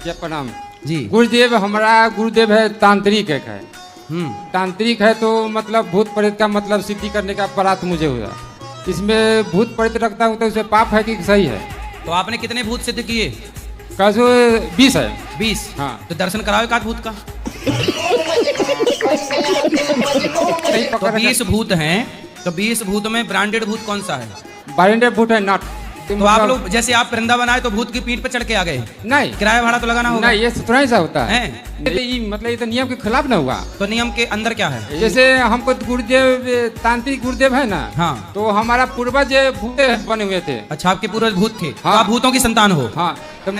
जय प्रणाम जी। गुरुदेव, हमारा गुरुदेव है तांत्रिक एक है। तांत्रिक है तो मतलब भूत प्रेत का मतलब सिद्धि करने का परात मुझे हुआ। इसमें भूत प्रेत रखता हूँ तो उसमें पाप है कि सही है? तो आपने कितने भूत सिद्ध किए? कैसे 20 है। 20? हाँ। तो दर्शन कराओ एक आध भूत का। तो 20 भूत हैं, तो 20 भूत में ब्रांडेड भूत कौन सा है? ब्रांडेड भूत है नॉट। तो आप लोग जैसे आप वृंदावन आए तो भूत की पीठ पे चढ़ के आ गए? नहीं, किराया भाड़ा तो लगाना होगा। नहीं, ये थोड़ा ऐसा होता है। हैं? मतलब ये तो नियम के खिलाफ ना हुआ। तो नियम के अंदर क्या है? जैसे हमको गुरुदेव तांत्रिक गुरुदेव है ना। हाँ। तो हमारा पूर्वज भूत बने हुए थे। अच्छा, आपके पूर्वज भूत थे। हाँ। तो आप भूतों की संतान हो। हाँ। तो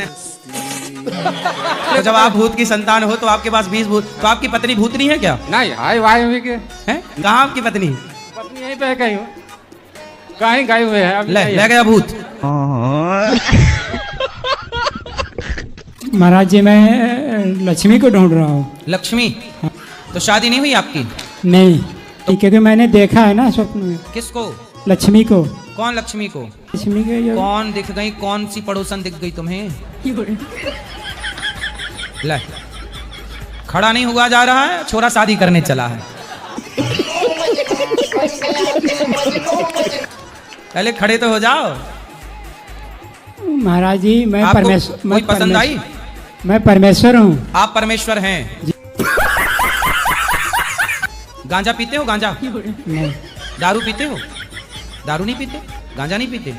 जब आप भूत की संतान हो तो आपके पास 20 भूत, तो आपकी पत्नी भूतनी है क्या? नहीं, हाय वाई हुई के हैं? कहाँ आपकी पत्नी? पत्नी यहीं पे है, कहीं हो कहीं गए हुए है। ले गया भूत। महाराज जी, मैं लक्ष्मी को ढूंढ रहा हूँ। लक्ष्मी? तो शादी नहीं हुई आपकी? नहीं, क्योंकि मैंने देखा है ना स्वप्न में। किसको? लक्ष्मी को। कौन लक्ष्मी को? लक्ष्मी के जो कौन दिख गई? कौन सी पड़ोसन दिख गई तुम्हें? ले, खड़ा नहीं हुआ जा रहा है, छोरा शादी करने चला है। पहले खड़े तो हो जाओ। महाराज जी, मैं आपको परमेश्वर। कोई पसंद आई? मैं परमेश्वर हूँ। आप परमेश्वर हैं? गांजा पीते हो? गांजा? नहीं। दारू पीते हो? दारू नहीं पीते? गांजा नहीं पीते?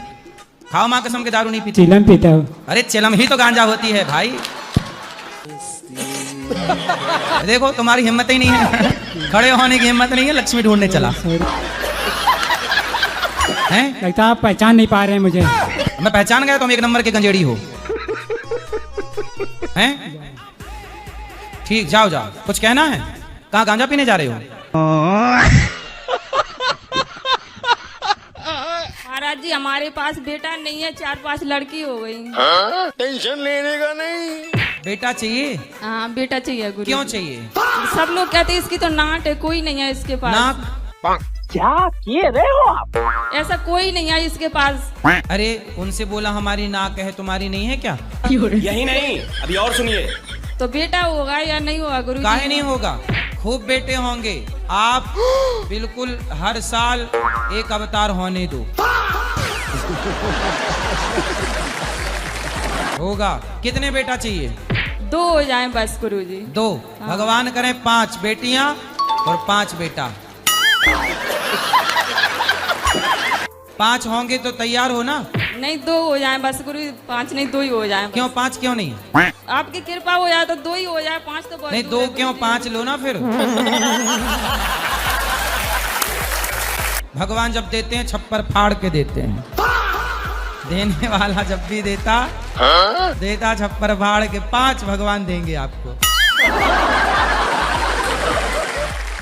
खाओ माँ कसम के, दारू नहीं पीते? चिलम पीता हूँ। अरे चिलम ही तो गांजा होती है भाई। देखो तुम्हारी हिम्मत ही नहीं है, खड़े होने की हिम्मत नहीं है, लक्ष्मी ढूंढने चला हैं? लगता है आप पहचान नहीं पा रहे हैं मुझे। मैं पहचान गया, तुम एक नंबर के गंजेड़ी हो। हैं? ठीक, जाओ जाओ। कुछ कहना है? कहाँ गांजा पीने जा रहे हो? महाराज जी, हमारे पास बेटा नहीं है, 4-5 लड़की हो गई। टेंशन लेने का नहीं। बेटा चाहिए? हाँ, बेटा चाहिए गुरु। क्यों चाहिए? सब लोग कहते हैं इसकी तो नाक है, कोई नहीं है इसके पास। नाक? क्या किए रहे हो आप? ऐसा कोई नहीं है इसके पास। अरे उनसे बोला हमारी नाक है, तुम्हारी नहीं है क्या? यही नहीं, अभी और सुनिए। तो बेटा होगा या नहीं होगा गुरु? काहे नहीं होगा, खूब बेटे होंगे। आप बिल्कुल हर साल एक अवतार होने दो, होगा। कितने बेटा चाहिए? 2 हो जाए बस गुरु जी। 2? भगवान करें 5 बेटियां और 5 बेटा। 5 होंगे तो तैयार हो ना? नहीं, 2 हो जाए बस गुरु, 5 नहीं 2 ही हो जाए। क्यों 5 क्यों नहीं? आपकी कृपा हो जाए तो 2 ही हो जाए, 5 तो बहुत नहीं, दूर 2 है क्यों, गुरु जी। 5 लो ना फिर। भगवान जब देते हैं छप्पर फाड़ के देते हैं। देने वाला जब भी देता छप्पर फाड़ के। 5 भगवान देंगे आपको।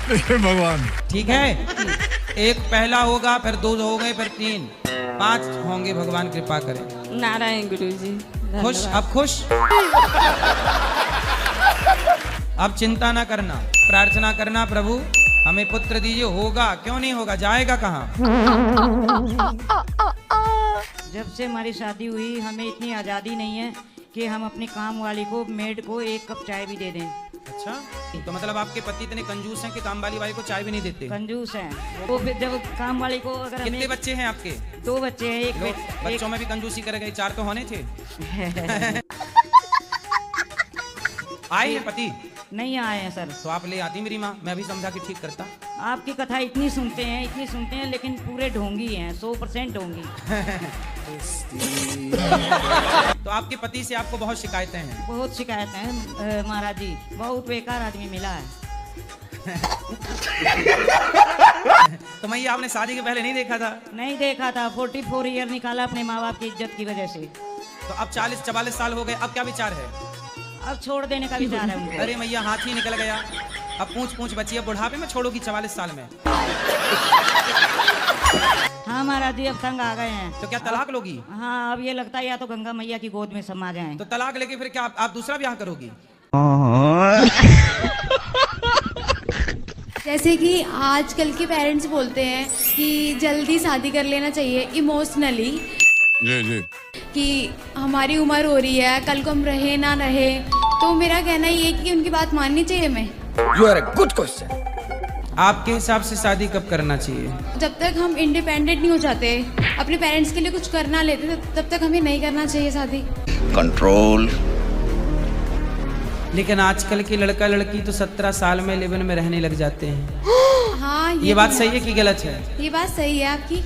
भगवान। ठीक है, एक पहला होगा, फिर 2 हो गए, फिर 3, 5 होंगे। भगवान कृपा करें। नारायण गुरु जी। खुश? अब खुश? अब चिंता ना करना, प्रार्थना करना, प्रभु हमें पुत्र दीजिए। होगा, क्यों नहीं होगा, जाएगा कहाँ? जब से हमारी शादी हुई हमें इतनी आज़ादी नहीं है कि हम अपनी काम वाली को, मेड को 1 कप चाय भी दे दें। अच्छा, तो मतलब आपके पति इतने कंजूस हैं कि काम वाली भाई को चाय भी नहीं देते? कंजूस हैं वो। फिर जब काम वाली को अगर कितने हमें बच्चे हैं आपके? 2 बच्चे हैं। लो, बच्चों में भी कंजूसी कर गई, 4 तो होने थे। आए हैं पति? नहीं आए हैं सर। तो आप ले आती मेरी माँ, मैं भी समझा के ठीक करता। आपकी कथा इतनी सुनते हैं, लेकिन पूरे ढोंगी हैं, 100% ढोंगी। तो आपके पति से आपको बहुत शिकायतें हैं? बहुत शिकायतें हैं महाराज जी, बहुत बेकार आदमी मिला है। तो मैं ये आपने शादी के पहले नहीं देखा था? नहीं देखा था, 44 ईयर निकाला अपने माँ बाप की इज्जत की वजह से। तो अब 40-44 साल हो गए, अब क्या विचार है? अब छोड़ देने का विचार है उनको। अरे मैया, हाथ ही निकल गया, अब पूछ बची है। बुढ़ापे में छोड़ोगी 44 साल में? हाँ महाराज जी, अब तंग आ गए हैं। तो क्या तलाक लोगी? हाँ, अब ये लगता है या तो गंगा मैया की गोद में समा जाएं। तो तलाक लेके फिर क्या आप दूसरा ब्याह करोगी? जैसे कि आजकल के पेरेंट्स बोलते हैं कि जल्दी शादी कर लेना चाहिए इमोशनली, जी जी, कि हमारी उम्र हो रही है, कल को हम रहे ना रहे, तो मेरा कहना ये है कि उनकी बात माननी चाहिए मैं। You are a good question. आपके हिसाब से शादी कब करना चाहिए? जब तक हम इंडिपेंडेंट नहीं हो जाते, अपने पेरेंट्स के लिए कुछ करना लेते, तब तक हमें नहीं करना चाहिए शादी। Control. लेकिन आजकल के लड़का लड़की तो 17 साल में लिव इन में रहने लग जाते हैं। हाँ, ये बात सही है कि गलत है? ये बात सही है आपकी।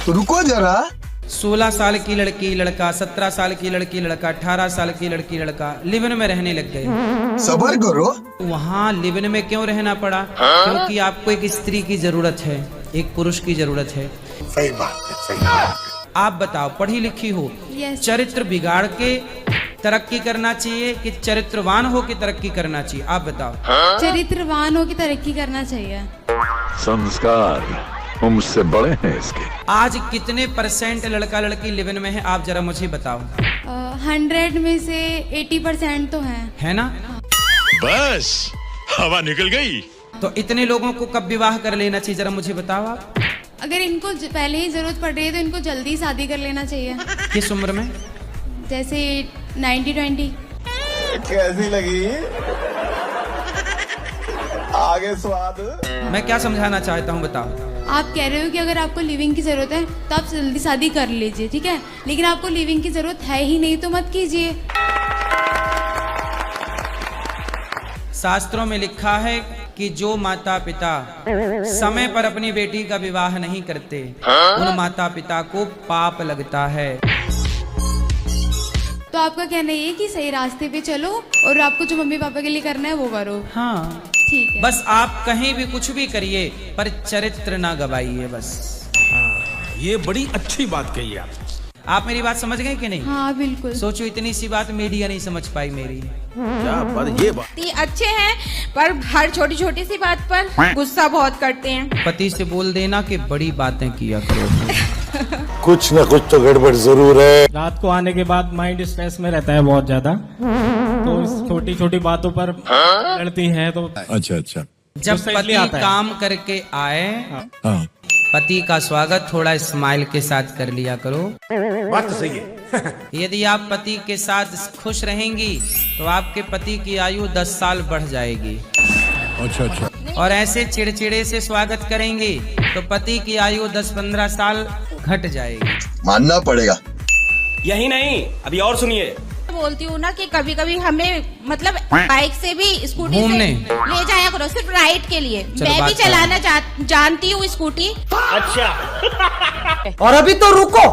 तो रुको जरा. 16 साल की लड़की लड़का, 17 साल की लड़की लड़का, 18 साल की लड़की लड़का लिव इन में रहने लग गए। सबर करो. वहाँ लिव इन में क्यों रहना पड़ा? क्योंकि आपको एक स्त्री की जरूरत है, एक पुरुष की जरूरत है। सही बात है, सही बात. आप बताओ, पढ़ी लिखी हो, Yes. चरित्र बिगाड़ के तरक्की करना चाहिए कि चरित्रवान हो के तरक्की करना चाहिए? आप बताओ। चरित्रवान हो की तरक्की करना चाहिए। संस्कार मुझसे बड़े हैं इसके। आज कितने % लड़का लड़की लिव इन में है, आप जरा मुझे बताओ। 100 में से 80% तो है ना? बस हवा निकल गई। तो इतने लोगों को कब विवाह कर लेना चाहिए, जरा मुझे बताओ आप। अगर इनको पहले ही जरूरत पड़ रही है तो इनको जल्दी शादी कर लेना चाहिए। किस उम्र में? जैसे 90-20। कैसी लगी? आगे स्वाद. मैं क्या समझाना चाहता हूँ, बताओ। आप कह रहे हो कि अगर आपको लिविंग की जरूरत है तो आप जल्दी शादी कर लीजिए, ठीक है, लेकिन आपको लिविंग की जरूरत है ही नहीं तो मत कीजिए। शास्त्रों में लिखा है कि जो माता पिता समय पर अपनी बेटी का विवाह नहीं करते, उन माता पिता को पाप लगता है। तो आपका कहना ये है कि सही रास्ते पे चलो और आपको जो मम्मी पापा के लिए करना है वो करो। हाँ, ठीक है। बस आप कहीं भी कुछ भी करिए पर चरित्र ना गवाइए, बस। ये बड़ी अच्छी बात कही आप मेरी बात समझ गए कि नहीं? हाँ बिल्कुल। सोचो, इतनी सी बात मीडिया नहीं समझ पाई मेरी। क्या बात, ये बात. अच्छे हैं पर हर छोटी छोटी सी बात पर गुस्सा बहुत करते हैं। पति से बोल देना कि बड़ी बातें किया करो। कुछ न कुछ तो गड़बड़ जरूर है। रात को आने के बाद माइंड स्ट्रेस में रहता है बहुत ज्यादा, तो छोटी छोटी बातों पर लड़ती हैं तो अच्छा अच्छा। जब पति काम करके आए, हाँ। पति का स्वागत थोड़ा स्माइल के साथ कर लिया करो। बात तो सही है. यदि आप पति के साथ खुश रहेंगी तो आपके पति की आयु 10 साल बढ़ जाएगी। अच्छा अच्छा। और ऐसे चिड़चिड़े से स्वागत करेंगी तो पति की आयु 10-15 साल घट जाएगी। मानना पड़ेगा. यही नहीं, अभी और सुनिए. बोलती हूँ ना कि कभी कभी हमें मतलब बाइक से भी स्कूटी से घूमने ले जाया करो, सिर्फ राइड के लिए। चलो, मैं बात भी चलाना जानती हूँ स्कूटी। अच्छा. और अभी तो रुको।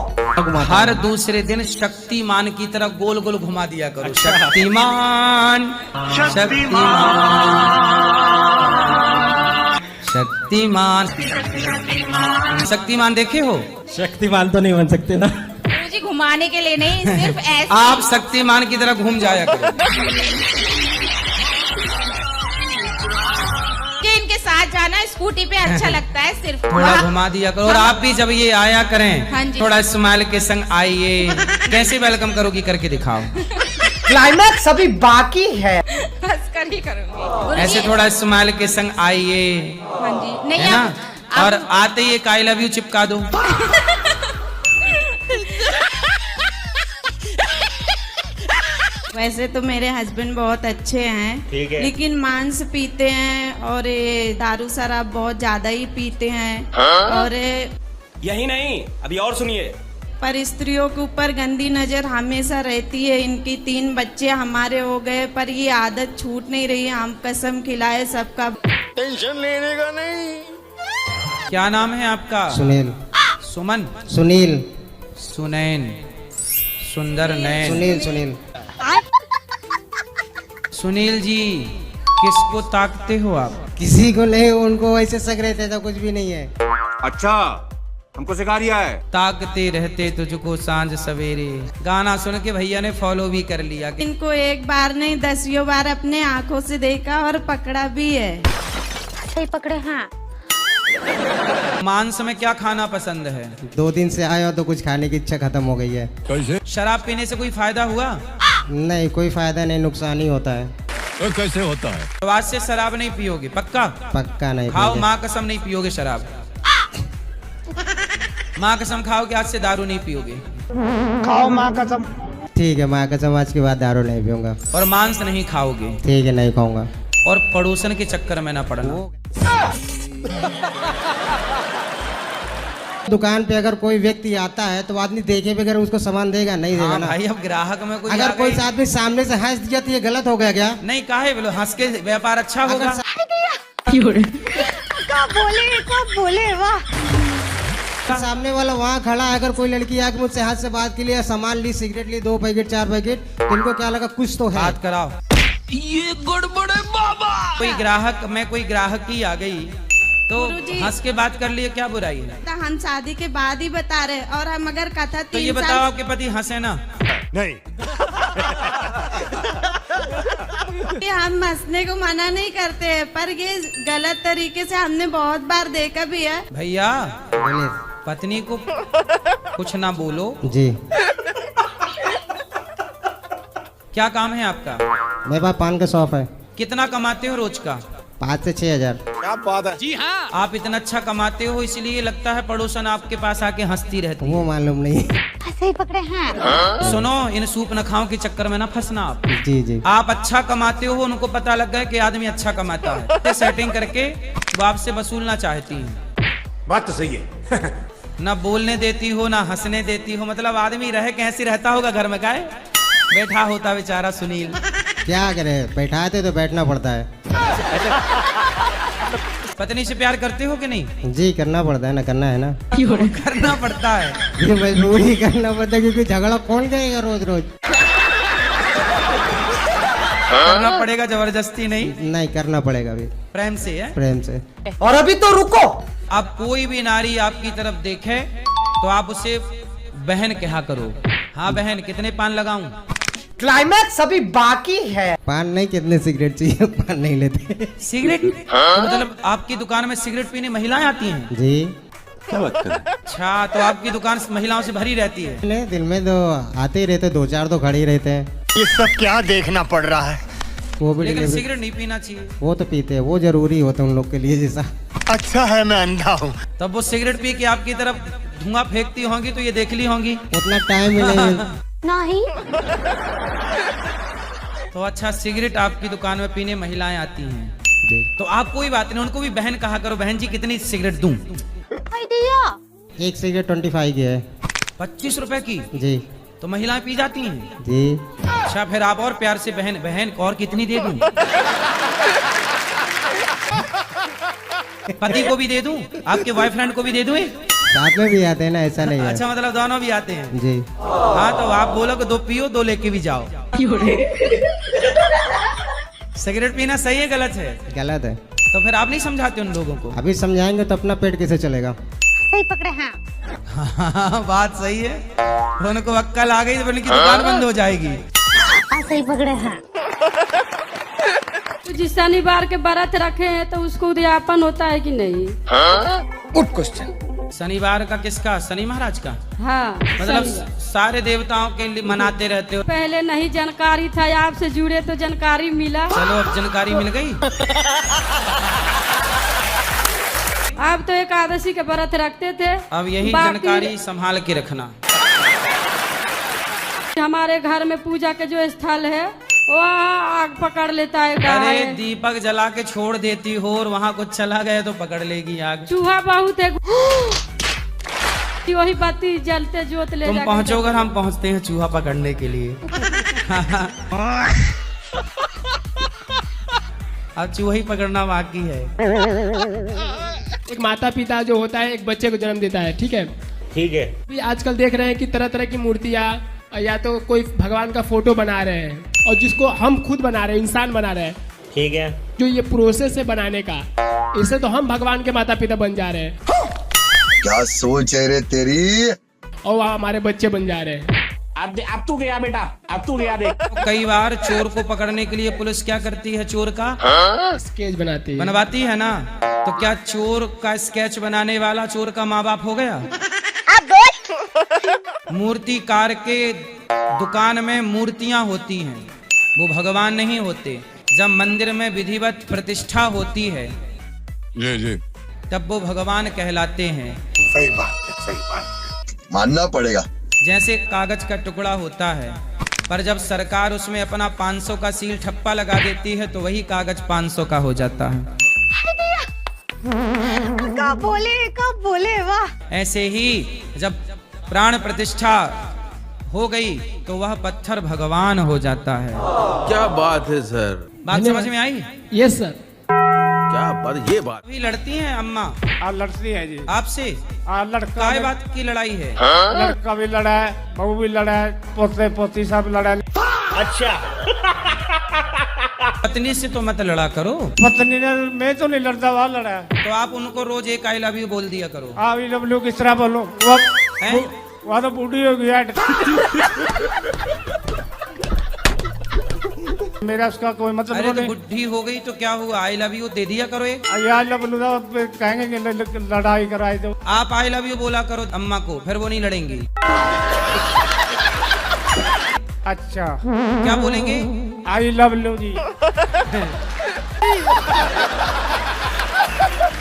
हर दूसरे दिन शक्तिमान की तरह गोल गोल घुमा दिया करो। शक्तिमान शक्तिमान शक्तिमान शक्तिमान देखे हो? शक्तिमान तो नहीं बन सकते ना। मुझे घुमाने के लिए नहीं, सिर्फ ऐसे। आप शक्तिमान की तरह घूम जाया करो। कि इनके साथ जाना स्कूटी पे अच्छा लगता है, सिर्फ थोड़ा घुमा दिया करो। और आप भी जब ये आया करें, हाँ जी। थोड़ा स्माइल के संग आइए। कैसे वेलकम करोगी, करके दिखाओ। क्लाइमैक्स अभी बाकी है। हंस कर ही करूंगी। ऐसे थोड़ा स्माइल के संग आइए, हाँ जी, नहीं है ना? आप- और आते ही एक आई लव यू चिपका दो। वैसे तो मेरे हस्बैंड बहुत अच्छे हैं, ठीक है। लेकिन मांस पीते हैं और ये दारू शराब बहुत ज्यादा ही पीते हैं। और यही नहीं, अभी और सुनिए. पर स्त्रियों के ऊपर गंदी नजर हमेशा रहती है। इनकी 3 बच्चे हमारे हो गए पर ये आदत छूट नहीं रही। हम कसम खिलाए सबका। टेंशन लेने का नहीं. क्या नाम है आपका? सुनील। सुमन, सुनील। सुनैन, सुंदर नैन। सुनील। सुनील जी, किसको ताकते हो आप? किसी को नहीं, उनको वैसे शक रहते तो कुछ भी नहीं है। अच्छा, हमको सिखा रिया है. ताकते रहते तुझको सांझ सवेरे। गाना सुन के भैया ने फॉलो भी कर लिया। इनको एक बार नहीं 10 बार अपने आंखों से देखा और पकड़ा भी है। सही पकड़े। हाँ, मांस में क्या खाना पसंद है? 2 दिन से आया तो कुछ खाने की इच्छा खत्म हो गई है। कैसे? शराब पीने से कोई फायदा हुआ? नहीं, कोई फायदा नहीं, नुकसान ही होता है। तो कैसे होता है? तो आज से शराब नहीं पियोगे? पक्का? पक्का नहीं खाओ, पिएंगे। माँ कसम नहीं पियोगे शराब। माँ कसम खाओ कि आज से दारू नहीं पियोगे। खाओ माँ कसम। ठीक है, मैं कसम आज के बाद दारू नहीं पीऊंगा। और मांस नहीं खाओगे। ठीक है, नहीं खाऊंगा। और पड़ोसन के चक्कर में ना पड़ना। दुकान पे अगर कोई व्यक्ति आता है तो आदमी देखे बगैर उसको सामान देगा नहीं देगा ना भाई, अब ग्राहक में कोई अगर कोई आदमी सामने से हंस दिया तो ये गलत हो गया क्या? नहीं, काहे बोलो, हंस के व्यापार अच्छा होगा। बोले वाह। सामने वाला वहाँ खड़ा है, अगर कोई लड़की आके मुझसे हाथ से बात के लिए सामान ली, सिगरेट ली, 2 पैकेट 4 पैकेट, तो इनको क्या लगा कुछ तो है। बात कराओ, ये गड़बड़ है बाबा। कोई ग्राहक ही आ गई तो हंस के बात कर लिए, क्या बुराई है? तो हम शादी के बाद ही बता रहे, और हम अगर कथा तो ये बताओ, आपके पति हंसे ना? नहीं। हम हंसने को मना नहीं करते हैं, पर ये गलत तरीके से हमने बहुत बार देखा भी है। भैया, पत्नी को कुछ ना बोलो जी। क्या काम है आपका? मेरे पास पान का शॉप है। कितना कमाते हो रोज का? 5 से 6 हजार। क्या बात है? जी हाँ। आप इतना अच्छा कमाते हो, इसलिए लगता है पड़ोसन आपके पास आके हंसती रहती है। वो मालूम नहीं। सही पकड़े हैं। सुनो, इन सूप नखाओं के चक्कर में ना फंसना आप। जी जी। आप अच्छा कमाते हो, उनको पता लग गया कि आदमी अच्छा कमाता है, सेटिंग करके वो आपसे वसूलना चाहती है। बात तो सही है। ना बोलने देती हो, ना हंसने देती हो, मतलब आदमी रहे कैसे रहता होगा घर में? का बैठा होता बेचारा सुनील। क्या करे, बैठाते तो बैठना पड़ता है। पत्नी से प्यार करते हो कि नहीं? जी, करना पड़ता है ना, करना है ना। करना पड़ता है, ये मजबूरी करना पड़ता है, क्योंकि झगड़ा कौन करेगा रोज रोज। करना पड़ेगा, जबरदस्ती नहीं। नहीं, करना पड़ेगा भी। प्रेम से है? प्रेम से। और अभी तो रुको। अब कोई भी नारी आपकी तरफ देखे तो आप उसे बहन कहा करो। हाँ बहन, कितने पान लगाऊं? क्लाइमैक्स अभी बाकी है। पान नहीं, कितने सिगरेट चाहिए? पान नहीं लेते। सिगरेट? तो मतलब आपकी दुकान में सिगरेट पीने महिलाएं आती हैं? जी। क्या बात कर? अच्छा, तो आपकी दुकान महिलाओं से भरी रहती है? नहीं, दिन में तो आते ही रहते, 2-4 तो खड़े ही रहते हैं। ये सब क्या देखना पड़ रहा है? वो भी लेकिन सिगरेट नहीं पीना चाहिए। वो तो पीते हैं, वो जरूरी होता है उन लोग के लिए। जैसा अच्छा है मैं अंधा हूँ। तब वो सिगरेट पी के आपकी तरफ धुआं फेंकती होंगी तो ये देख ली होंगी। उतना टाइम ही नहीं। नहीं। तो अच्छा, सिगरेट आपकी दुकान में पीने महिलाएं आती हैं, तो आप कोई बात नहीं, उनको भी बहन कहा करो। बहन जी, कितनी सिगरेट दूं? एक सिगरेट 25 की है। 25 रुपए की? जी। तो महिलाएं पी जाती हैं? जी। अच्छा, फिर आप और प्यार से बहन बहन और कितनी दे दूं? पति को भी दे दूं, आपके बॉयफ्रेंड को भी दे दूं? साथ में भी आते हैं ना, ऐसा नहीं है। अच्छा, मतलब दोनों भी आते हैं? जी। हाँ, तो आप बोलो कि 2 पियो, 2 लेके भी जाओ। सिगरेट पीना सही है गलत है? गलत है। तो फिर आप नहीं समझाते उन लोगों को? अभी समझाएंगे तो अपना पेट कैसे चलेगा। सही पकड़े हैं। हाँ, बात सही है। उनको अक्कल आ गई तो उनकी दुकान बंद हो जाएगी। सही पकड़े हैं। जिस शनिवार के व्रत रखे हैं तो उसको उद्यापन होता है कि नहीं? Good question. शनिवार का किसका? शनि महाराज का? हाँ। मतलब सारे देवताओं के लिए मनाते रहते हो? पहले नहीं जानकारी था, आपसे जुड़े तो जानकारी मिला। चलो, अब जानकारी मिल गई। आप तो एकादशी के व्रत रखते थे। अब यही जानकारी संभाल के रखना। हमारे घर में पूजा के जो स्थल है वहाँ आग पकड़ लेता है। अरे दीपक जला के छोड़ देती हो और वहाँ कुछ चला गया तो पकड़ लेगी आग। चूहा बहुत है, वही बत्ती जलते जोत ले। तुम पहुँचो घर, हम पहुँचते हैं चूहा पकड़ने के लिए। अब चूहा ही पकड़ना बाकी है। एक माता पिता जो होता है एक बच्चे को जन्म देता है, ठीक है? ठीक है। भी आजकल देख रहे हैं कि तरह तरह की मूर्तियाँ या तो कोई भगवान का फोटो बना रहे हैं, और जिसको हम खुद बना रहे हैं, इंसान बना रहे हैं। ठीक है। जो ये प्रोसेस है बनाने का, इससे तो हम भगवान के माता पिता बन जा रहे हैं। क्या सोच है रे तेरी? और वहाँ हमारे बच्चे बन जा रहे हैं। अब तू गया बेटा, अब तू गया देख। कई बार चोर को पकड़ने के लिए पुलिस क्या करती है? चोर का स्केच बनाती है, बनवाती है ना। तो क्या चोर का स्केच बनाने वाला चोर का माँ बाप हो गया? मूर्तिकार के दुकान में मूर्तियां होती हैं, वो भगवान नहीं होते। जब मंदिर में विधिवत प्रतिष्ठा होती है जी जी, तब वो भगवान कहलाते हैं। सही बात है, सही बात। मानना पड़ेगा। जैसे कागज का टुकड़ा होता है, पर जब सरकार उसमें अपना 500 का सील ठप्पा लगा देती है तो वही कागज 500 का हो जाता है। कब बोले वाह। ऐसे ही जब प्राण प्रतिष्ठा हो गई तो वह पत्थर भगवान हो जाता है। क्या बात है सर, बात समझ में आई? Yes sir. क्या बात, ये बात अभी लड़ती हैं अम्मा लड़ती है जी आपसे? लड़का काय बात की लड़ाई है? लड़का भी लड़ा है, बहू भी लड़ा है, पोते पोती सब लड़ा है। अच्छा। पत्नी से तो मत लड़ा करो। पत्नी ने, मैं तो नहीं लड़ता, वहाँ लड़ा है। तो आप उनको रोज एक आई लव यू बोल दिया करो। आई लव यू किस तरह बोलूं? वहाँ तो बूढ़ी हो गई मेरा उसका कोई मतलब अरे तो नहीं। बुढ़ी हो गई तो क्या हुआ, आई लव यू दे दिया करो एक। आई लव यू कहेंगे कि लड़ाई कराई दो। आप आई लव यू बोला करो अम्मा को, फिर वो नहीं लड़ेंगी। अच्छा क्या बोलेंगे? आई लव यू जी।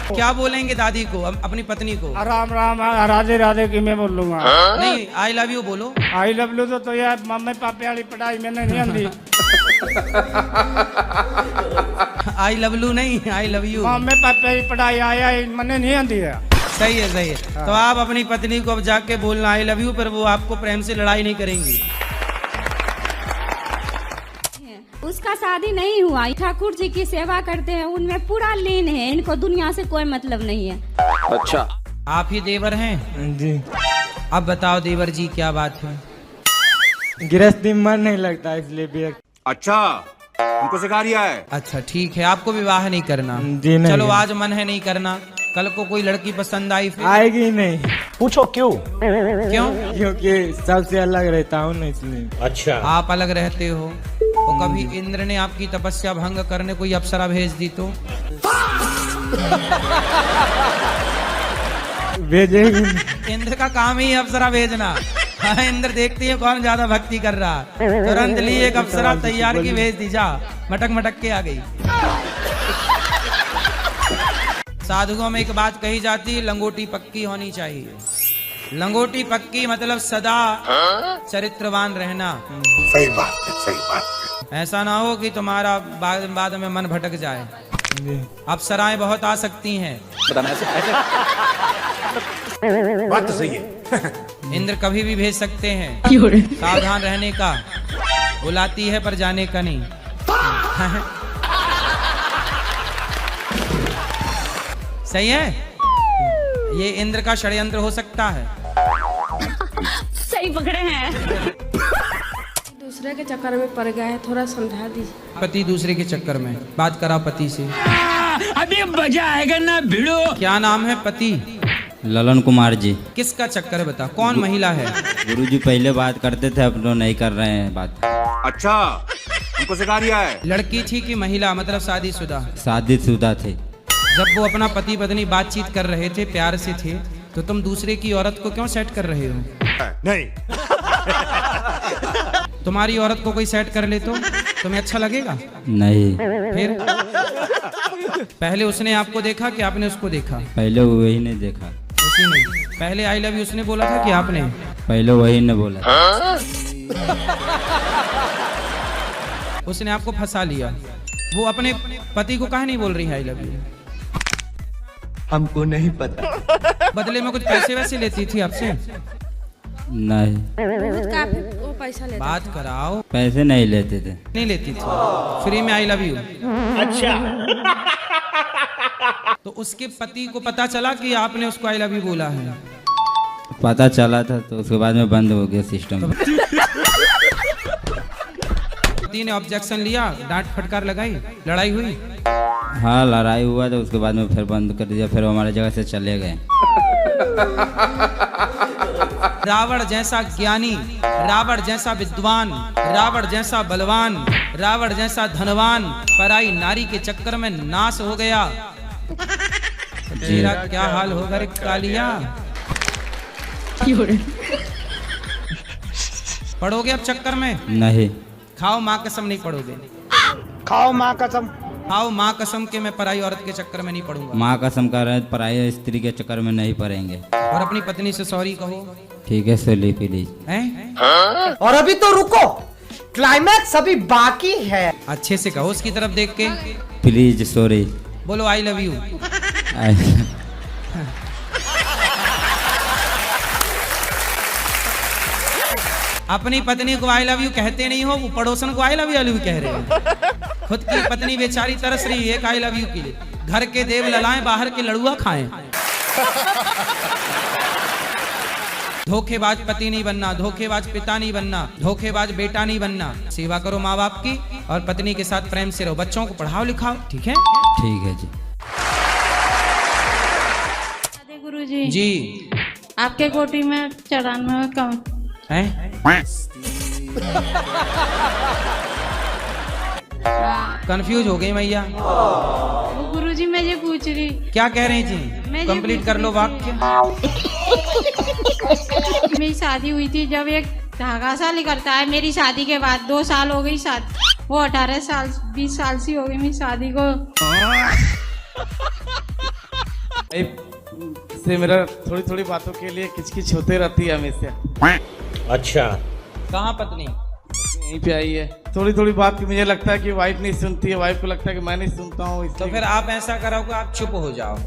क्या बोलेंगे दादी को, अपनी पत्नी को? राम राम राधे राधे की मैं बोल लूंगा। नहीं, आई लव यू बोलो। आई लव यू तो यार मम्मी पापे वाली पढ़ाई मैंने नहीं आती। आई लव यू नहीं, आई लव यू। मम्मी पापे की पढ़ाई आया मैंने नहीं आती है। सही है, सही है। तो आप अपनी पत्नी को अब जाके बोलना आई लव यू, पर वो आपको प्रेम से लड़ाई नहीं करेंगी। उसका शादी नहीं हुआ, ठाकुर जी की सेवा करते हैं, उनमें पूरा लीन है, इनको दुनिया से कोई मतलब नहीं है। अच्छा, आप ही देवर हैं जी? अब बताओ देवर जी क्या बात है? गृहस्थी मन नहीं लगता इसलिए भी। अच्छा, हमको सिखा रिया है। अच्छा ठीक है, आपको विवाह नहीं करना जी? नहीं। चलो आज मन है नहीं करना, कल को कोई लड़की पसंद आई फिर? आएगी नहीं। पूछो क्यों? क्यों? क्योंकि सबसे अलग रहता हूँ ना इसलिए। अच्छा। आप अलग रहते हो तो कभी इंद्र ने आपकी तपस्या भंग करने कोई अप्सरा भेज दी तो? भेजेगी। इंद्र का काम ही अप्सरा भेजना। हाँ, इंद्र देखते हैं कौन ज्यादा भक्ति कर रहा, तुरंत ली एक अप्सरा तैयार की भेज दी, जा मटक मटक के आ गई। साधुओं में एक बात कही जाती है, लंगोटी पक्की होनी चाहिए। लंगोटी पक्की मतलब सदा चरित्रवान रहना। सही बात है, सही बात है। ऐसा ना हो कि तुम्हारा बाद में मन भटक जाए। अप्सराएं बहुत आ सकती हैं। बात तो सही है। इंद्र कभी भी भेज सकते हैं, सावधान रहने का। बुलाती है पर जाने का नहीं। सही है, ये इंद्र का षड्यंत्र हो सकता है। सही पकड़े हैं। दूसरे के चक्कर में पड़ गया है, थोड़ा समझा दीजिए। पति दूसरे के चक्कर में, बात करा पति से। अभी मजा आएगा ना भिड़ो। क्या नाम है पति? ललन कुमार जी। किसका चक्कर है बता, कौन महिला है? गुरुजी पहले बात करते थे, अब तो नहीं कर रहे हैं बात। अच्छा, हमको सिखा रिया है। लड़की थी कि महिला, मतलब शादीशुदा? शादीशुदा थे। जब वो अपना पति पत्नी बातचीत कर रहे थे, प्यार से थे, तो तुम दूसरे की औरत को क्यों सेट कर रहे हो? नहीं। तुम्हारी औरत को कोई सेट कर ले तो तुम्हें अच्छा लगेगा? नहीं। फिर पहले उसने आपको देखा कि आपने उसको देखा? पहले वही ने देखा। उसी ने? पहले आई लव यू उसने बोला था कि आपने? पहले वही ने बोला। उसने आपको फंसा लिया। वो अपने पति को काहे नहीं बोल रही है आई लव यू? हमको नहीं पता। बदले में कुछ पैसे वैसे लेती थी आपसे? नहीं। वो पैसा लेता। बात कराओ। पैसे नहीं लेते थे। नहीं लेती थी, फ्री में आई लव यू। अच्छा। तो उसके पति को पता चला कि आपने उसको आई लव यू बोला है? पता चला था तो उसके बाद में बंद हो गया सिस्टम। पति ने ऑब्जेक्शन लिया, डांट फटकार लगाई, लड़ाई हुई? हाँ, लड़ाई हुआ तो उसके बाद में फिर बंद कर दिया, फिर हमारे जगह से चले गए। रावण जैसा ज्ञानी, रावण जैसा विद्वान, रावण जैसा बलवान, रावण जैसा धनवान पराई नारी के चक्कर में नाश हो गया। तेरा क्या हाल होगा रे कालिया? पढ़ोगे अब चक्कर में? नहीं। खाओ माँ कसम नहीं पढ़ोगे? खाओ माँ कसम। खाओ माँ कसम के मैं पराई औरत के चक्कर में नहीं पढ़ूंगा। माँ कसम कर रहे हैं, पराई स्त्री के चक्कर में नहीं पड़ेंगे। और अपनी पत्नी से सॉरी कहो। ठीक है, सॉरी प्लीज। हैं? और अभी तो रुको, क्लाइमैक्स अभी बाकी है। अच्छे से कहो उसकी तरफ देख के। Please sorry. बोलो आई लव यू। अपनी पत्नी को आई लव यू कहते नहीं हो, वो पड़ोसन को आई लव यू कह रहे हैं। खुद की पत्नी बेचारी तरस रही है आई लव यू के लिए। घर के देव ललाएं, बाहर के लड़ुआ खाएं। धोखेबाज पति नहीं बनना, धोखेबाज पिता नहीं बनना, धोखेबाज बेटा नहीं बनना। सेवा करो माँ बाप की और पत्नी के साथ प्रेम से रहो। बच्चों को पढ़ाओ लिखाओ, ठीक है? ठीक है जी। गुरुजी जी आपके कोठी में चढ़ाना कम है? कंफ्यूज हो गई मैया। गुरुजी मैं ये पूछ रही। क्या कह रही थी? कंप्लीट कर लो वाक्य। मेरी शादी हुई थी जब एक धागा सा निकलता है। मेरी शादी के बाद 2 साल हो गई शादी, वो 18 साल 20 साल सी हो गई मेरी शादी को। से मेरा थोड़ी थोड़ी बातों के लिए किचकिच होते रहती है हमेशा। अच्छा कहाँ पत्नी? यहीं पे आई है। थोड़ी थोड़ी बात की मुझे लगता है कि वाइफ नहीं सुनती है, वाइफ को लगता है कि मैं नहीं सुनता हूँ। तो फिर आप ऐसा करो कि आप चुप हो जाओ।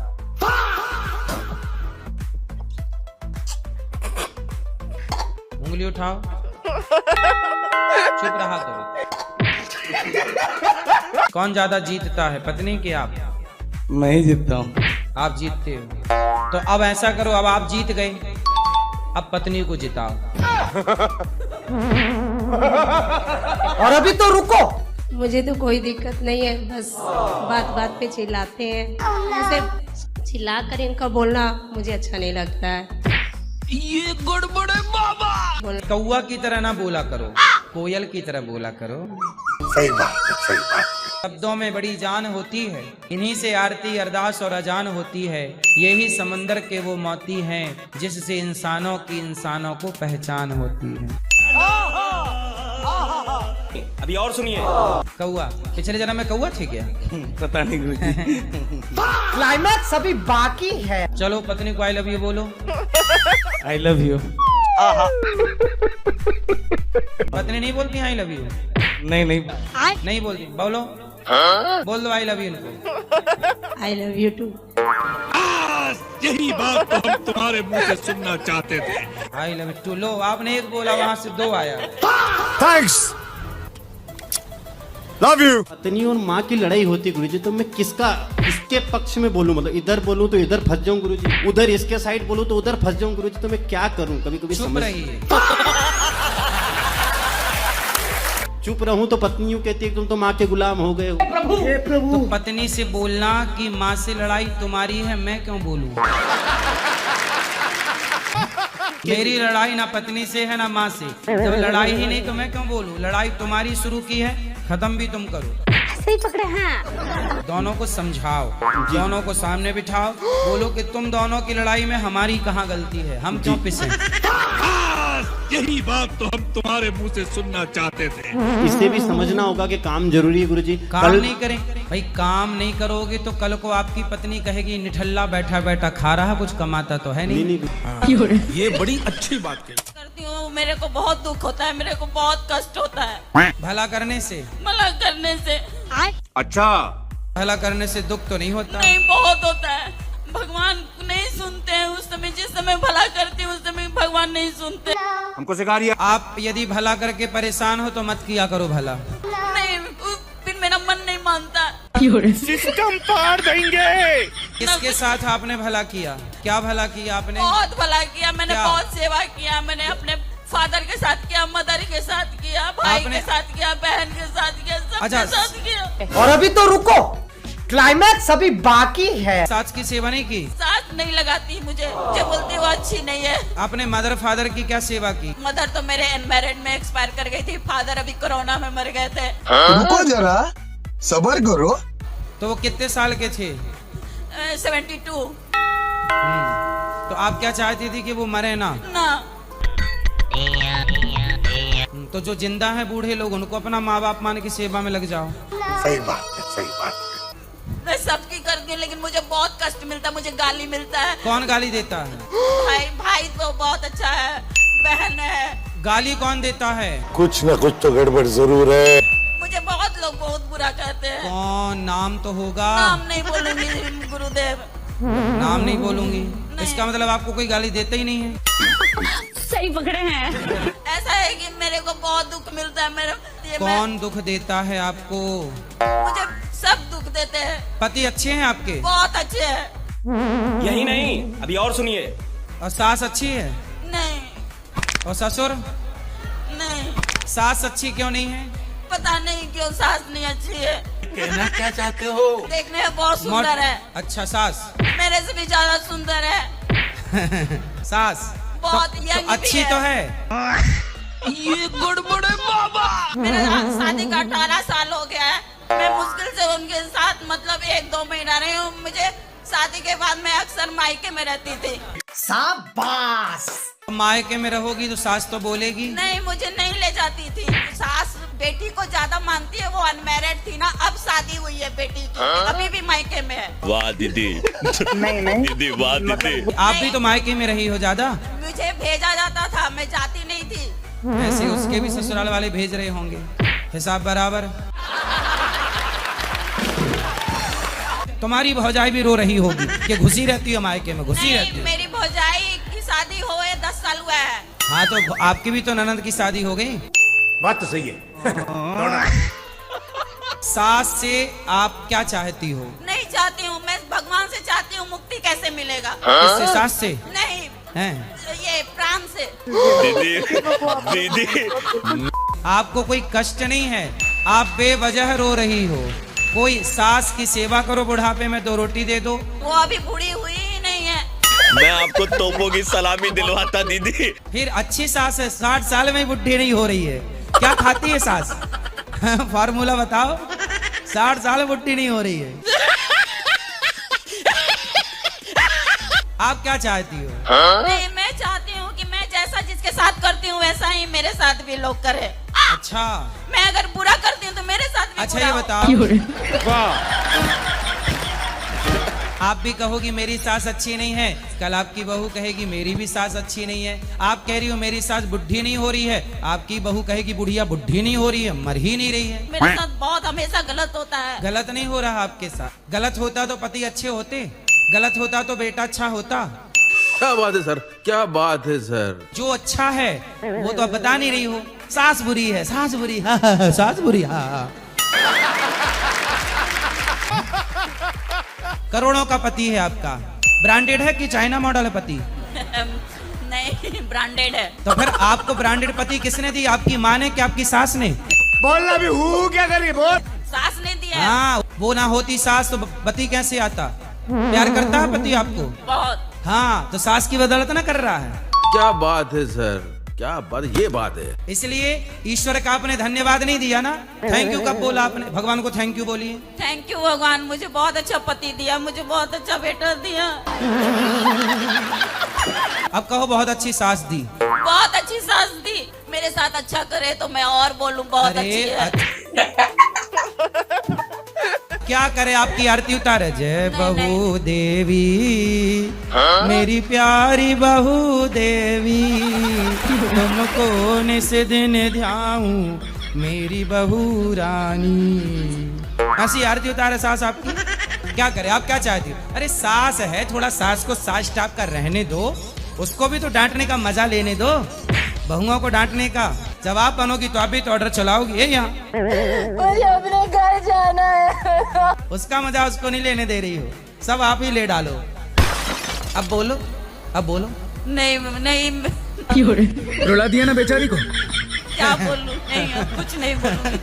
उंगली उठाओ, चुप रहा करो। कौन ज्यादा जीतता है, पत्नी की आप? मैं ही जीतता हूँ। आप जीतते हो तो अब ऐसा करो, अब आप जीत गए, अब पत्नी को जिताओ। और अभी तो रुको। मुझे तो कोई दिक्कत नहीं है, बस बात बात पे चिल्लाते हैं। ऐसे चिल्ला कर इनका बोलना मुझे अच्छा नहीं लगता है। ये गड़बड़ है बाबा। कौआ की तरह ना बोला करो, कोयल की तरह बोला करो। सही बात है, सही बात है। शब्दों में बड़ी जान होती है, इन्हीं से आरती अरदास और अजान होती है। यही समंदर के वो मोती हैं जिससे इंसानों की इंसानों को पहचान होती है। अभी और सुनिए। कौआ पिछले जन्म में कौआ थे क्या? पता नहीं गुरुजी। क्लाइमैक्स अभी बाकी है। चलो पत्नी को आई लव यू बोलो। आई लव यू। पत्नी नहीं बोलती आई लव यू? नहीं नहीं नहीं बोलती, बोलो। बोल दो आई लव यू इनको। I love you too. यही बात तो हम तुम्हारे मुंह से सुनना चाहते थे। I love you too. लो आपने एक बोला, वहां से 2 आया। Thanks, love you. पत्नी और माँ की लड़ाई होती गुरुजी, तो मैं किसके पक्ष में बोलूं? मतलब इधर बोलूं तो इधर फंस जाऊं गुरुजी, उधर इसके साइड बोलूं तो उधर फंस जाऊं गुरुजी। तो मैं क्या करूं? कभी कभी समझ चुप रहूं तो पत्नी यूं कहती है तुम तो माँ के गुलाम हो गए हो। प्रभु तो पत्नी से बोलना कि माँ से लड़ाई तुम्हारी है, मैं क्यों बोलूं? मेरी लड़ाई ना पत्नी से है ना माँ से। जब लड़ाई ही नहीं तो मैं क्यों बोलूं? लड़ाई तुम्हारी शुरू की है, खत्म भी तुम करो। सही पकड़े हैं। दोनों को समझाओ, दोनों को सामने बिठाओ, बोलो कि तुम दोनों की लड़ाई में हमारी कहाँ गलती है, हम क्यों पिसे? यही बात तो हम तुम्हारे मुंह से सुनना चाहते थे। इससे भी समझना होगा कि काम जरूरी है गुरुजी। काम नहीं करें भाई, काम नहीं करोगे तो कल को आपकी पत्नी कहेगी निठल्ला बैठा बैठा खा रहा, कुछ कमाता तो है नहीं। ये बड़ी अच्छी बात कही। करती हूँ, मेरे को बहुत दुख होता है, मेरे को बहुत कष्ट होता है। भला करने से? भला करने से। अच्छा, भला करने से दुख तो नहीं होता? नहीं, बहुत होता है। भगवान नहीं सुनते हैं उस समय, जिस समय भला करती हूँ उस समय भगवान नहीं सुनते। हमको सिखा रही है। आप यदि भला करके परेशान हो तो मत किया करो भला। नहीं, फिर मेरा मन नहीं मानता। सिस्टम पार देंगे। किसके साथ आपने भला किया? क्या भला किया आपने? बहुत भला किया मैंने, बहुत सेवा किया मैंने। अपने फादर के साथ किया, मदर के साथ किया, भाई के साथ किया, बहन के साथ किया, सबके साथ किया। और अभी तो रुको, क्लाइमैक्स अभी बाकी है। सास की सेवा नहीं की? सास नहीं लगाती मुझे, जो बोलती वो अच्छी नहीं है। आपने मदर फादर की क्या सेवा की? मदर तो मेरे अनमैरिड में एक्सपायर कर गई थी, फादर अभी कोरोना में मर गए थे। रुको जरा, सब्र करो। तो वो कितने साल के थे? 72। तो आप क्या चाहती थी कि वो मरे ना? तो जो जिंदा है बूढ़े लोग, उनको अपना माँ बाप मान की सेवा में लग जाओ। सही बात है, सही बात है। मैं सबकी करती हूँ, लेकिन मुझे बहुत कष्ट मिलता है, मुझे गाली मिलता है। कौन गाली देता है? भाई तो बहुत अच्छा है, बहन है, गाली कौन देता है? कुछ न कुछ तो गड़बड़ जरूर है। मुझे बहुत लोग बहुत बुरा कहते हैं। कौन? नाम तो होगा। नाम नहीं बोलूंगी गुरुदेव। नाम नहीं बोलूंगी, इसका मतलब आपको कोई गाली देता ही नहीं है। सही पकड़े हैं। ऐसा है कि मेरे को बहुत दुख मिलता है। मेरे कौन दुख देता है आपको? मुझे सब दुख देते हैं। पति अच्छे हैं आपके? बहुत अच्छे हैं। यही नहीं, अभी और सुनिए। और सास अच्छी है? नहीं। और ससुर? नहीं। सास अच्छी क्यों नहीं है? पता नहीं क्यों सास नहीं अच्छी है। कहना क्या चाहते हो? देखने में बहुत सुंदर है। अच्छा, सास मेरे से भी ज्यादा सुंदर है। सास बहुत तो अच्छी तो है। ये गड़बड़ है बाबा। मेरे शादी का 18 साल हो गया है। मैं मुश्किल से उनके साथ मतलब 1-2 महीना रही हूँ। मुझे शादी के बाद मैं अक्सर मायके में रहती थी। शाबाश। मायके में रहोगी तो सास तो बोलेगी। नहीं, मुझे नहीं ले जाती थी। सास बेटी को ज्यादा मानती है। वो अनमैरिड थी ना, अब शादी हुई है बेटी की। अभी भी मायके में है। वाह दीदी। नहीं दीदी वाह दीदी। आप भी तो मायके में रही हो ज्यादा। मुझे भेजा जाता था, मैं जाती नहीं थी। ऐसे उसके भी ससुराल वाले भेज रहे होंगे, हिसाब बराबर। तुम्हारी भौजाई भी रो रही होगी कि घुसी रहती है मायके में, घुसी रहती है। मेरी भौजाई की शादी हुए 10 साल हुआ है। हाँ, तो आपकी भी तो ननद की शादी हो गई। बात तो सही है। सास से आप क्या चाहती हो? नहीं चाहती हूँ, मैं भगवान से चाहती हूँ। मुक्ति कैसे मिलेगा? इससे, सास से? नहीं हैं? ये प्राण से। दीदी दीदी आपको कोई कष्ट नहीं है? आप बेवजह रो रही हो। कोई सास की सेवा करो, बुढ़ापे में 2 रोटी दे दो। वो अभी बूढ़ी हुई ही नहीं है। मैं आपको तोपों की सलामी दिलवाता दीदी। फिर अच्छी सास है, 60 साल में बुढ़ी नहीं हो रही है। क्या खाती है सास? फार्मूला बताओ। 60 साल में बुढ़ी नहीं हो रही है। आप क्या चाहती हो? नहीं, मैं चाहती हूँ कि मैं जैसा जिसके साथ करती हूँ वैसा ही मेरे साथ भी लोग करें। अच्छा, मैं अगर बुरा करती हूँ तो मेरे साथ भी अच्छा बुरा ये हो। बताओ। आप भी कहोगी मेरी सास अच्छी नहीं है, कल आपकी बहू कहेगी मेरी भी सास अच्छी नहीं है। आप कह रही हो मेरी सास बुढ़ी नहीं हो रही है, आपकी बहू कहेगी बुढ़िया बुढ़ी नहीं हो रही है, मर ही नहीं रही है। मेरे साथ बहुत हमेशा गलत होता है। गलत नहीं हो रहा आपके साथ। गलत होता तो पति अच्छे होते, गलत होता तो बेटा अच्छा होता। क्या बात है सर, क्या बात है सर। जो अच्छा है वो तो आप बता नहीं रही हो। सास बुरी है, सास बुरी, हाँ हाँ हाँ, सास बुरी, हाँ हाँ। करोड़ों का पति है आपका। ब्रांडेड है कि चाइना मॉडल है पति? नहीं, ब्रांडेड है। तो फिर आपको ब्रांडेड पति किसने दी? आपकी माँ ने कि आपकी सास ने? बोलना भी हूँ क्या करिए बोल। सास ने दिया। हाँ, वो ना होती सास तो पति कैसे आता? प्यार करता है पति आपको? बहुत। हाँ, तो सास की बदौलत ना कर रहा है। क्या बात है सर, क्या बात, ये बात है। इसलिए ईश्वर का आपने धन्यवाद नहीं दिया ना। थैंक यू कब बोला आपने? भगवान को थैंक यू बोलिए। थैंक यू भगवान, मुझे बहुत अच्छा पति दिया, मुझे बहुत अच्छा बेटा दिया। अब कहो बहुत अच्छी सास दी। बहुत अच्छी सास दी। मेरे साथ अच्छा करे तो मैं और बोलूं बहुत अच्छी है। क्या करे? आपकी आरती उतारे। जय बहू देवी, मेरी प्यारी बहू देवी, तुमको निस दिन ध्याऊं मेरी बहू रानी। ऐसी आरती उतारे सास आपकी। क्या करे? आप क्या चाहती हो? अरे सास है, थोड़ा सास को सास टाइप का रहने दो, उसको भी तो डांटने का मजा लेने दो। बहुओं को डांटने का जब आप बनोगी तो आप भी तो ऑर्डर चलाओगी। ये यहाँ मुझे अपने घर जाना है। उसका मजा उसको नहीं लेने दे रही हो, सब आप ही ले डालो। अब बोलो, अब बोलो। नहीं नहीं, रुला दिया ना बेचारी को। क्या बोलूं? नहीं, कुछ नहीं बोलूं।